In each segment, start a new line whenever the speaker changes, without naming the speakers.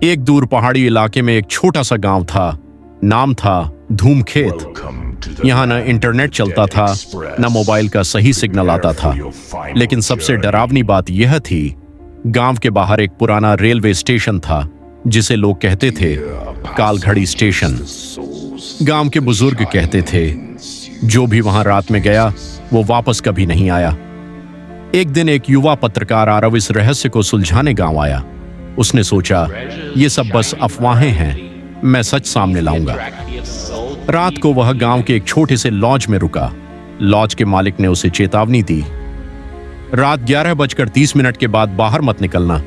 एक दूर पहाड़ी इलाके में एक छोटा सा गांव था। नाम था धूमखेत। यहाँ न इंटरनेट चलता था, न मोबाइल का सही सिग्नल आता था। लेकिन सबसे डरावनी बात यह थी, गांव के बाहर एक पुराना रेलवे स्टेशन था जिसे लोग कहते थे कालघड़ी स्टेशन। गांव के बुजुर्ग कहते थे जो भी वहां रात में गया वो वापस कभी नहीं आया। एक दिन एक युवा पत्रकार आरव इस रहस्य को सुलझाने गांव आया। उसने सोचा ये सब बस अफवाहें हैं, मैं सच सामने लाऊंगा। रात को वह गांव के एक छोटे से लॉज में रुका। लॉज के मालिक ने उसे चेतावनी दी, रात 11:30 के बाद बाहर मत निकलना,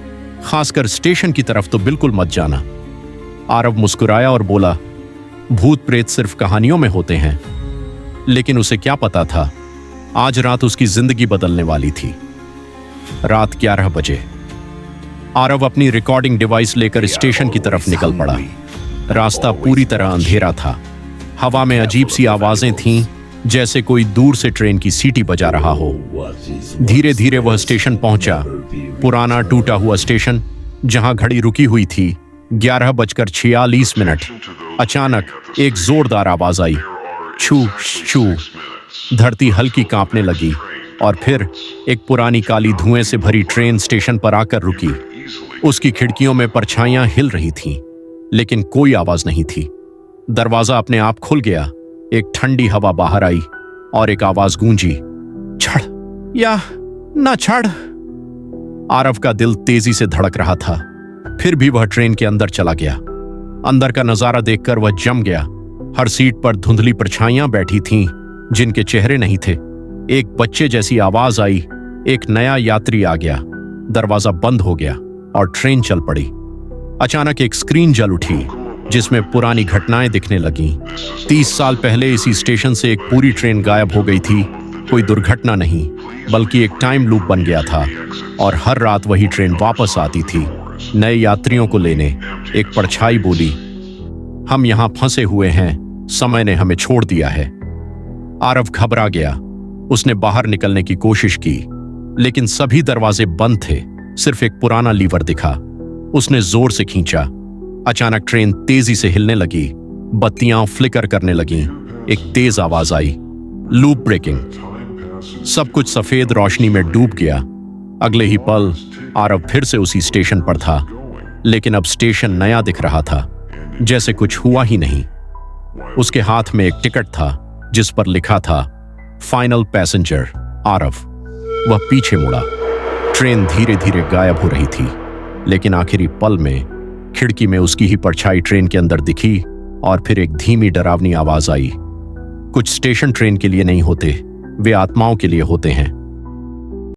खासकर स्टेशन की तरफ तो बिल्कुल मत जाना। आरव मुस्कुराया और बोला, भूत प्रेत सिर्फ कहानियों में होते हैं। लेकिन उसे क्या पता था, आज रात उसकी जिंदगी बदलने वाली थी। रात 11 बजे आरव अपनी रिकॉर्डिंग डिवाइस लेकर स्टेशन की तरफ निकल पड़ा। रास्ता पूरी तरह अंधेरा था। हवा में अजीब सी आवाजें थीं, जैसे कोई दूर से ट्रेन की सीटी बजा रहा हो। धीरे धीरे वह स्टेशन पहुंचा। पुराना टूटा हुआ स्टेशन, जहां घड़ी रुकी हुई थी 11:46। अचानक एक जोरदार आवाज आई, छू छू। धरती हल्की कांपने लगी और फिर एक पुरानी काली धुएं से भरी ट्रेन स्टेशन पर आकर रुकी। उसकी खिड़कियों में परछाइयां हिल रही थीं, लेकिन कोई आवाज नहीं थी। दरवाजा अपने आप खुल गया। एक ठंडी हवा बाहर आई और एक आवाज गूंजी, छड़ या ना छड़। आरव का दिल तेजी से धड़क रहा था। फिर भी वह ट्रेन के अंदर चला गया। अंदर का नजारा देखकर वह जम गया। हर सीट पर धुंधली परछाइयां बैठी थीं, जिनके चेहरे नहीं थे। एक बच्चे जैसी आवाज आई, एक नया यात्री आ गया। दरवाजा बंद हो गया और ट्रेन चल पड़ी। अचानक एक स्क्रीन जल उठी, जिसमें पुरानी घटनाएं दिखने लगीं। 30 साल पहले इसी स्टेशन से एक पूरी ट्रेन गायब हो गई थी। कोई दुर्घटना नहीं, बल्कि एक टाइम लूप बन गया था और हर रात वही ट्रेन वापस आती थी, नए यात्रियों को लेने। एक परछाई बोली, हम यहां फंसे हुए हैं, समय ने हमें छोड़ दिया है। आरव घबरा गया। उसने बाहर निकलने की कोशिश की, लेकिन सभी दरवाजे बंद थे। सिर्फ एक पुराना लीवर दिखा। उसने जोर से खींचा। अचानक ट्रेन तेजी से हिलने लगी। बत्तियां फ्लिकर करने लगीं। एक तेज आवाज आई, लूप ब्रेकिंग। सब कुछ सफेद रोशनी में डूब गया। अगले ही पल आरव फिर से उसी स्टेशन पर था, लेकिन अब स्टेशन नया दिख रहा था, जैसे कुछ हुआ ही नहीं। उसके हाथ में एक टिकट था जिस पर लिखा था फाइनल पैसेंजर आरव। वह पीछे मुड़ा। ट्रेन धीरे धीरे गायब हो रही थी, लेकिन आखिरी पल में खिड़की में उसकी ही परछाई ट्रेन के अंदर दिखी और फिर एक धीमी डरावनी आवाज आई, कुछ स्टेशन ट्रेन के लिए नहीं होते, वे आत्माओं के लिए होते हैं।